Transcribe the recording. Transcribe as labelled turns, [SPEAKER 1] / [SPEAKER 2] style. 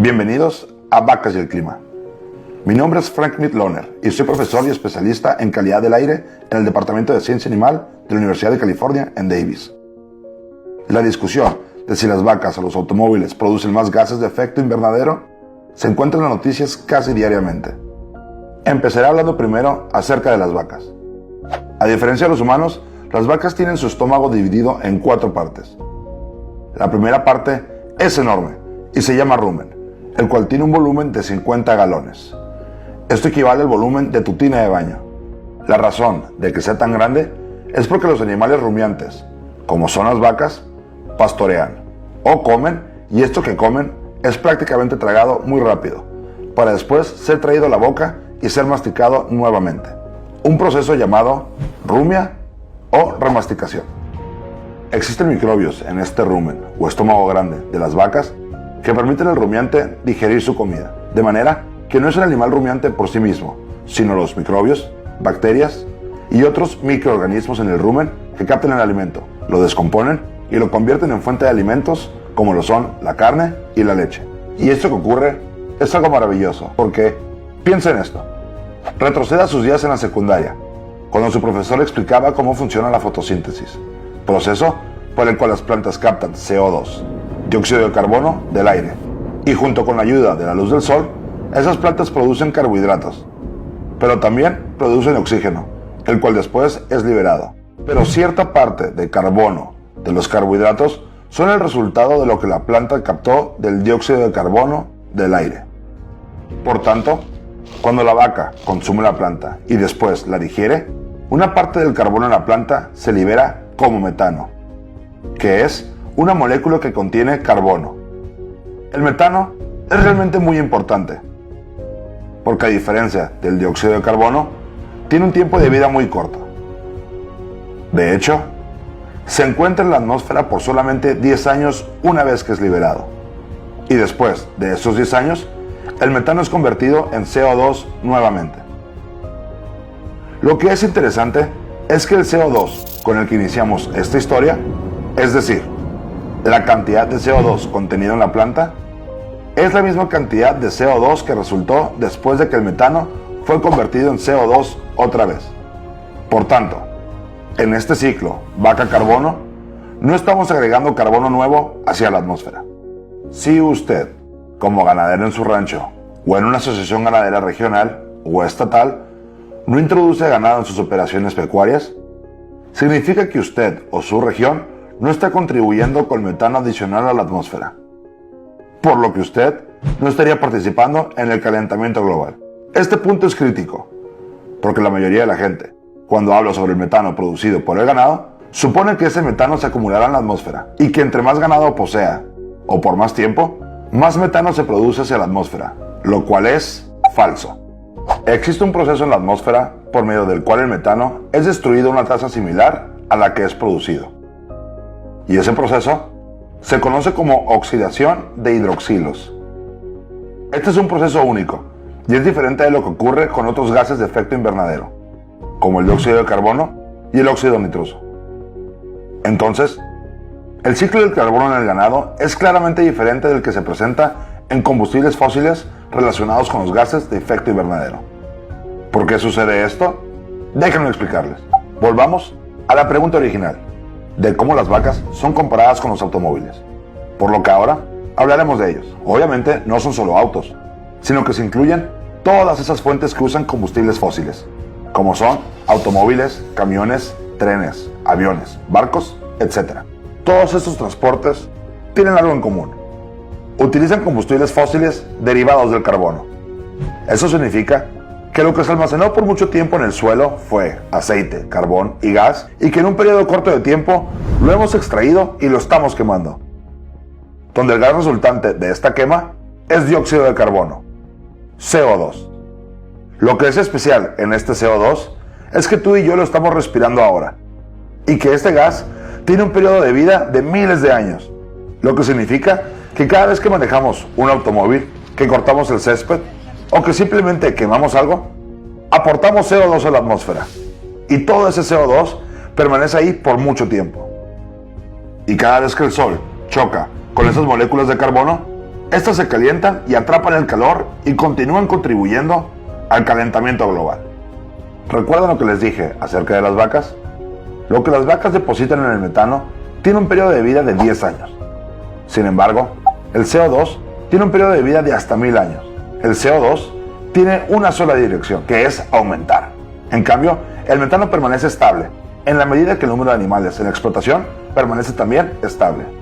[SPEAKER 1] Bienvenidos a Vacas y el Clima. Mi nombre es Frank Mitloehner y soy profesor y especialista en calidad del aire en el Departamento de Ciencia Animal de la Universidad de California en Davis. La discusión de si las vacas o los automóviles producen más gases de efecto invernadero se encuentra en las noticias casi diariamente. Empezaré hablando primero acerca de las vacas. A diferencia de los humanos, las vacas tienen su estómago dividido en 4 partes. La primera parte es enorme y se llama rumen, el cual tiene un volumen de 50 galones. Esto equivale al volumen de tu tina de baño. La razón de que sea tan grande es porque los animales rumiantes, como son las vacas, pastorean o comen, y esto que comen es prácticamente tragado muy rápido, para después ser traído a la boca y ser masticado nuevamente. Un proceso llamado rumia o remasticación. Existen microbios en este rumen o estómago grande de las vacas que permiten al rumiante digerir su comida, de manera que no es el animal rumiante por sí mismo, sino los microbios, bacterias y otros microorganismos en el rumen que captan el alimento, lo descomponen y lo convierten en fuente de alimentos como lo son la carne y la leche. Y esto que ocurre es algo maravilloso, porque piensa en esto. Retroceda a sus días en la secundaria, cuando su profesor explicaba cómo funciona la fotosíntesis, proceso por el cual las plantas captan CO2, dióxido de carbono del aire, y junto con la ayuda de la luz del sol, esas plantas producen carbohidratos, pero también producen oxígeno, el cual después es liberado. Pero cierta parte de carbono de los carbohidratos son el resultado de lo que la planta captó del dióxido de carbono del aire. Por tanto, cuando la vaca consume la planta y después la digiere, una parte del carbono en la planta se libera como metano, que es una molécula que contiene carbono. El metano es realmente muy importante, porque a diferencia del dióxido de carbono, tiene un tiempo de vida muy corto. De hecho, se encuentra en la atmósfera por solamente 10 años una vez que es liberado. Y después de esos 10 años, el metano es convertido en CO2 nuevamente. Lo que es interesante es que el CO2 con el que iniciamos esta historia, es decir, la cantidad de CO2 contenido en la planta, es la misma cantidad de CO2 que resultó después de que el metano fue convertido en CO2 otra vez. Por tanto, en este ciclo vaca-carbono, no estamos agregando carbono nuevo hacia la atmósfera. Si usted, como ganadero en su rancho, o en una asociación ganadera regional o estatal, no introduce ganado en sus operaciones pecuarias, significa que usted o su región no está contribuyendo con metano adicional a la atmósfera, por lo que usted no estaría participando en el calentamiento global. Este punto es crítico, porque la mayoría de la gente, cuando habla sobre el metano producido por el ganado, supone que ese metano se acumulará en la atmósfera y que entre más ganado posea, o por más tiempo, más metano se produce hacia la atmósfera, lo cual es falso. Existe un proceso en la atmósfera por medio del cual el metano es destruido a una tasa similar a la que es producido. Y ese proceso se conoce como oxidación de hidroxilos. Este es un proceso único y es diferente de lo que ocurre con otros gases de efecto invernadero, como el dióxido de carbono y el óxido nitroso. Entonces, el ciclo del carbono en el ganado es claramente diferente del que se presenta en combustibles fósiles relacionados con los gases de efecto invernadero. ¿Por qué sucede esto? Déjenme explicarles. Volvamos a la pregunta original, de cómo las vacas son comparadas con los automóviles. Por lo que ahora hablaremos de ellos. Obviamente no son solo autos, sino que se incluyen todas esas fuentes que usan combustibles fósiles, como son automóviles, camiones, trenes, aviones, barcos, etc. Todos estos transportes tienen algo en común. Utilizan combustibles fósiles derivados del carbono. Eso significa que lo que se almacenó por mucho tiempo en el suelo fue aceite, carbón y gas, y que en un periodo corto de tiempo lo hemos extraído y lo estamos quemando, donde el gas resultante de esta quema es dióxido de carbono, CO2. Lo que es especial en este CO2 es que tú y yo lo estamos respirando ahora, y que este gas tiene un periodo de vida de miles de años, lo que significa que cada vez que manejamos un automóvil, que cortamos el césped o que simplemente quemamos algo, aportamos CO2 a la atmósfera, y todo ese CO2 permanece ahí por mucho tiempo. Y cada vez que el sol choca con esas moléculas de carbono, Estas se calientan y atrapan el calor y continúan contribuyendo al calentamiento global. ¿Recuerdan lo que les dije acerca de las vacas? Lo que las vacas depositan en el metano tiene un periodo de vida de 10 años. Sin embargo, el CO2 tiene un periodo de vida de hasta 1000 años. El CO2 tiene una sola dirección, que es aumentar. En cambio, el metano permanece estable, en la medida que el número de animales en explotación permanece también estable.